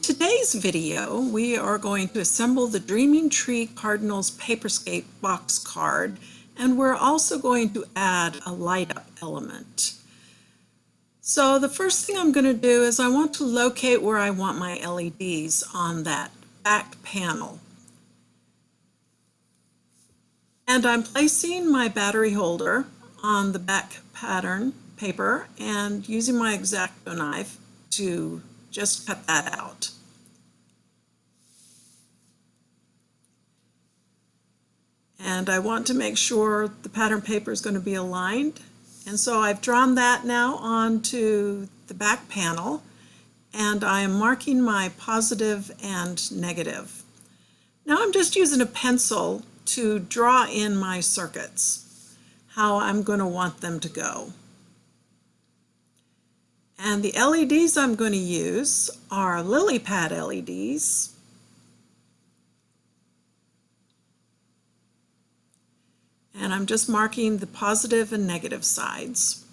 today's video, we are going to assemble the Dreaming Tree Cardinals Paperscape box card, and we're also going to add a light up element. So the first thing I'm going to do is I want to locate where I want my LEDs on that back panel. And I'm placing my battery holder on the back pattern paper and using my X-Acto knife to just cut that out. And I want to make sure the pattern paper is going to be aligned. And so I've drawn that now onto the back panel, and I am marking my positive and negative. Now I'm just using a pencil to draw in my circuits, how I'm going to want them to go. And the LEDs I'm going to use are lily pad LEDs. And I'm just marking the positive and negative sides.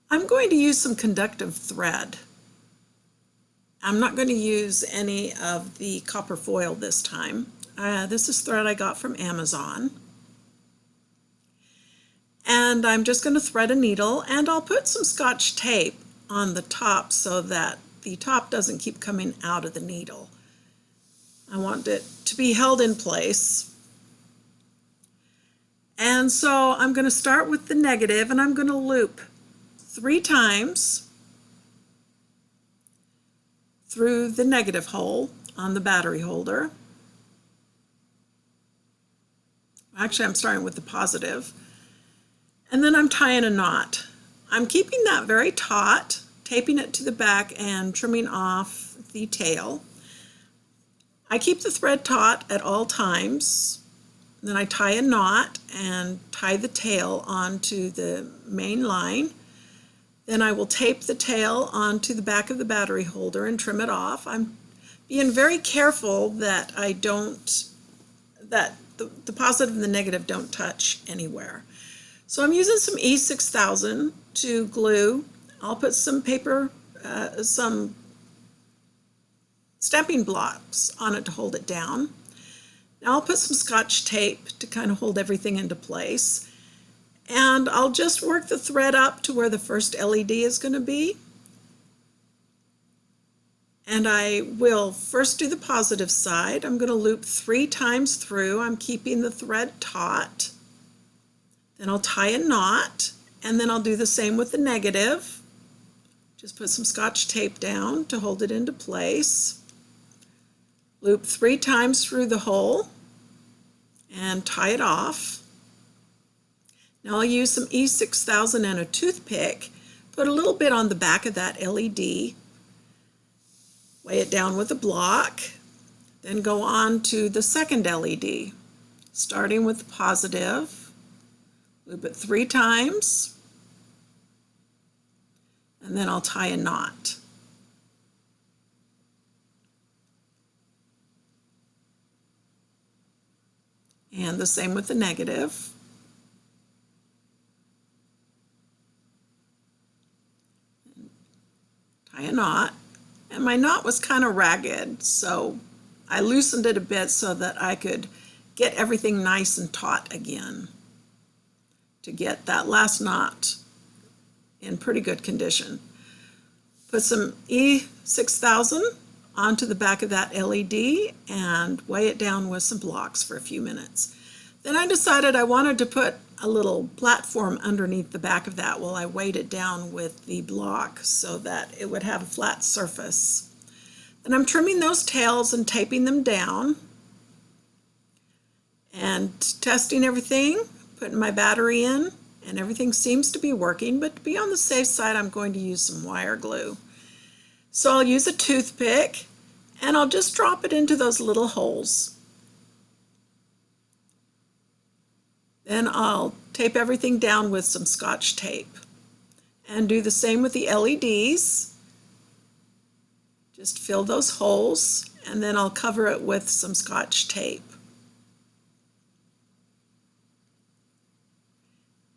I'm going to use some conductive thread. I'm not going to use any of the copper foil this time. This is thread I got from Amazon. And I'm just going to thread a needle, and I'll put some Scotch tape on the top so that the top doesn't keep coming out of the needle. I want it to be held in place. And so I'm going to start with the negative, and I'm going to loop 3 times through the negative hole on the battery holder. Actually, I'm starting with the positive. And then I'm tying a knot. I'm keeping that very taut, taping it to the back and trimming off the tail. I keep the thread taut at all times. Then I tie a knot and tie the tail onto the main line. Then I will tape the tail onto the back of the battery holder and trim it off. I'm being very careful that the positive and the negative don't touch anywhere. So I'm using some E6000 to glue. I'll put some paper, some stamping blocks on it to hold it down. Now I'll put some Scotch tape to kind of hold everything into place. And I'll just work the thread up to where the first LED is going to be. And I will first do the positive side. I'm going to loop 3 times through. I'm keeping the thread taut. Then I'll tie a knot, and then I'll do the same with the negative. Just put some Scotch tape down to hold it into place. Loop 3 times through the hole and tie it off. Now I'll use some E6000 and a toothpick, put a little bit on the back of that LED, weigh it down with a block, then go on to the second LED, starting with the positive. Loop it 3 times, and then I'll tie a knot. And the same with the negative. Tie a knot. And my knot was kind of ragged, so I loosened it a bit so that I could get everything nice and taut again, to get that last knot in pretty good condition. Put some E6000 onto the back of that LED and weigh it down with some blocks for a few minutes. Then I decided I wanted to put a little platform underneath the back of that while I weighed it down with the block so that it would have a flat surface. Then I'm trimming those tails and taping them down and testing everything, putting my battery in, and everything seems to be working, but to be on the safe side, I'm going to use some wire glue. So I'll use a toothpick, and I'll just drop it into those little holes. Then I'll tape everything down with some Scotch tape, and do the same with the LEDs. Just fill those holes, and then I'll cover it with some Scotch tape.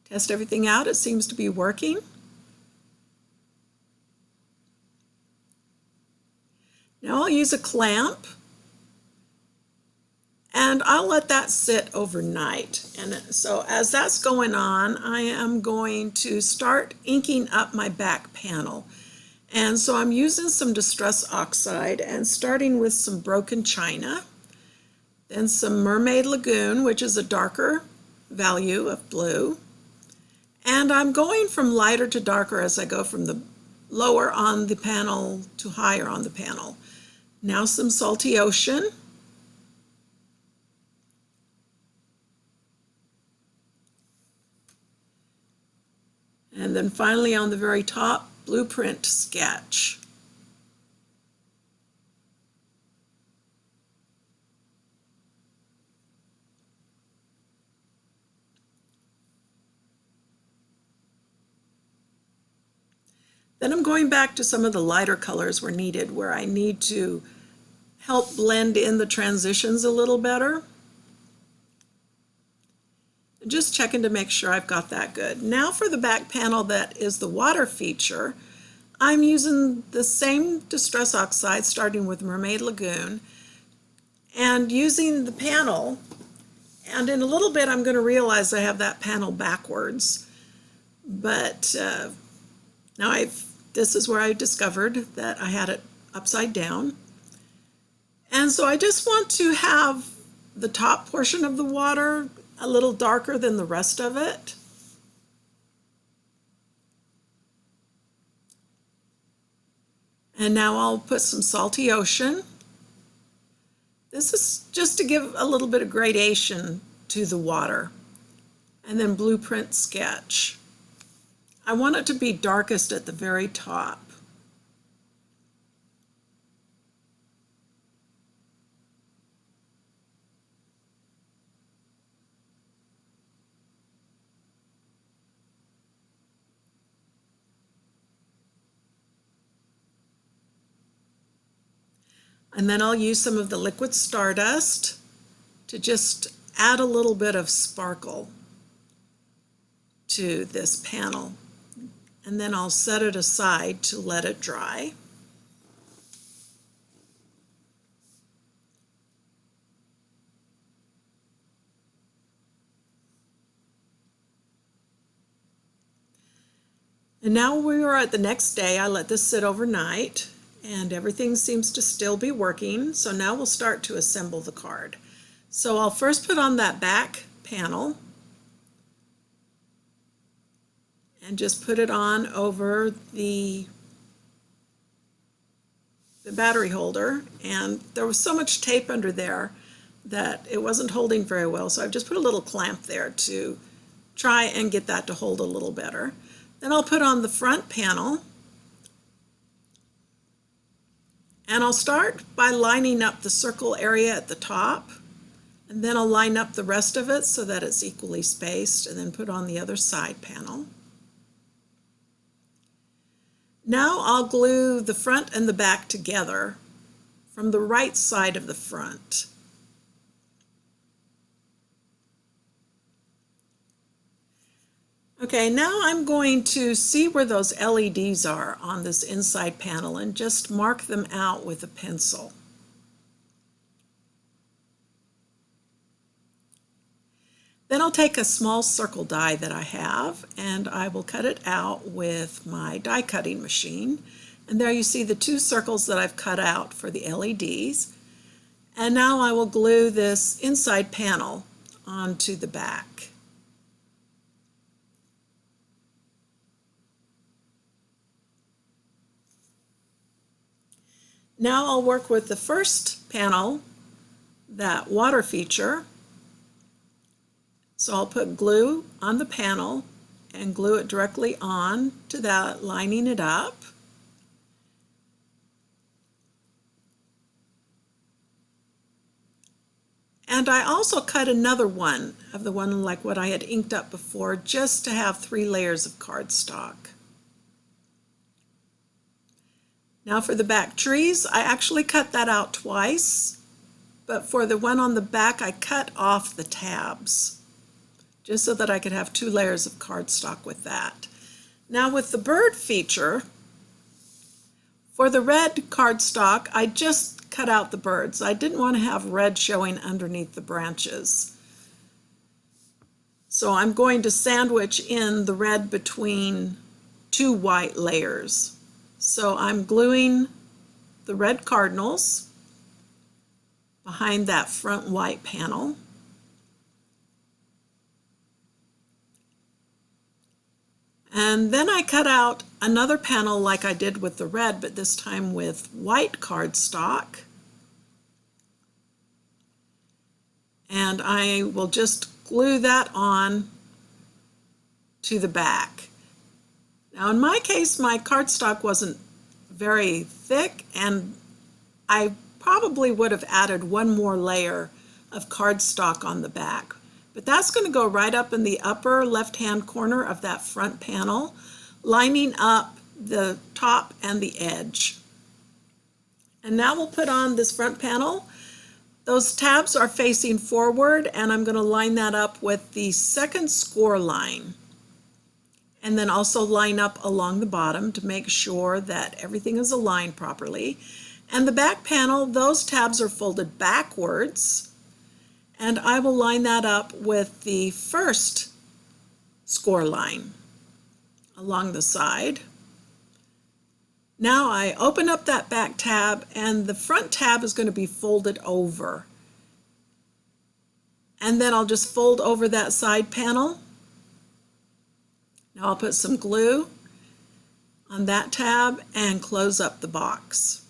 Test everything out. It seems to be working. Now I'll use a clamp and I'll let that sit overnight. And so as that's going on, I am going to start inking up my back panel. And so I'm using some Distress Oxide and starting with some broken china, then some Mermaid Lagoon, which is a darker value of blue. And I'm going from lighter to darker as I go from the lower on the panel to higher on the panel. Now some Salty Ocean. And then finally on the very top, Blueprint Sketch. Then I'm going back to some of the lighter colors where needed, where I need to help blend in the transitions a little better. Just checking to make sure I've got that good. Now for the back panel that is the water feature, I'm using the same Distress Oxide starting with Mermaid Lagoon and using the panel, and in a little bit I'm going to realize I have that panel backwards, but now this is where I discovered that I had it upside down. And so I just want to have the top portion of the water a little darker than the rest of it. And now I'll put some Salty Ocean. This is just to give a little bit of gradation to the water. And then Blueprint Sketch. I want it to be darkest at the very top. And then I'll use some of the liquid Stardust to just add a little bit of sparkle to this panel. And then I'll set it aside to let it dry. And now we are at the next day. I let this sit overnight and everything seems to still be working. So now we'll start to assemble the card. So I'll first put on that back panel and just put it on over the battery holder. And there was so much tape under there that it wasn't holding very well. So I've just put a little clamp there to try and get that to hold a little better. Then I'll put on the front panel. And I'll start by lining up the circle area at the top, and then I'll line up the rest of it so that it's equally spaced, and then put on the other side panel. Now I'll glue the front and the back together from the right side of the front. Okay, now I'm going to see where those LEDs are on this inside panel and just mark them out with a pencil. Then I'll take a small circle die that I have and I will cut it out with my die cutting machine. And there you see the two circles that I've cut out for the LEDs. And now I will glue this inside panel onto the back. Now I'll work with the first panel, that water feature. So I'll put glue on the panel and glue it directly on to that, lining it up. And I also cut another one of the one like what I had inked up before, just to have 3 layers of cardstock. Now for the back trees, I actually cut that out twice, but for the one on the back, I cut off the tabs, just so that I could have 2 layers of cardstock with that. Now with the bird feature, For the red cardstock, I just cut out the birds. I didn't want to have red showing underneath the branches. So I'm going to sandwich in the red between two white layers. So I'm gluing the red cardinals behind that front white panel. And then I cut out another panel like I did with the red, but this time with white cardstock. And I will just glue that on to the back. Now in my case, my cardstock wasn't very thick, and I probably would have added one more layer of cardstock on the back. But that's going to go right up in the upper left-hand corner of that front panel, lining up the top and the edge. And now we'll put on this front panel. Those tabs are facing forward, and I'm going to line that up with the second score line. And then also line up along the bottom to make sure that everything is aligned properly. And the back panel, those tabs are folded backwards. And I will line that up with the first score line along the side. Now I open up that back tab, and the front tab is going to be folded over. And then I'll just fold over that side panel. Now I'll put some glue on that tab and close up the box.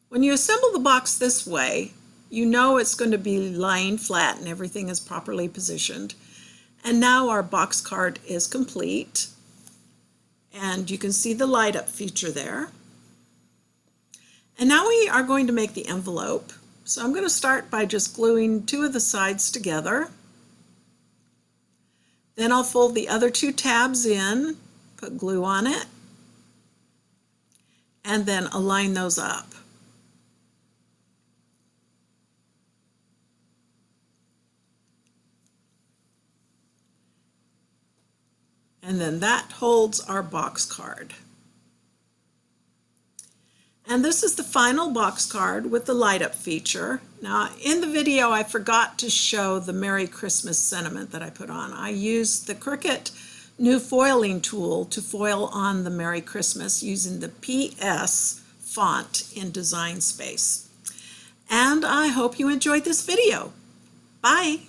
When you assemble the box this way, you know it's going to be lying flat and everything is properly positioned. And now our box card is complete. And you can see the light up feature there. And now we are going to make the envelope. So I'm going to start by just gluing two of the sides together. Then I'll fold the other two tabs in, put glue on it, and then align those up. And then that holds our box card. And this is the final box card with the light up feature. Now in the video I forgot to show the Merry Christmas sentiment that I put on. I used the Cricut new foiling tool to foil on the Merry Christmas using the PS font in Design Space. And I hope you enjoyed this video. Bye!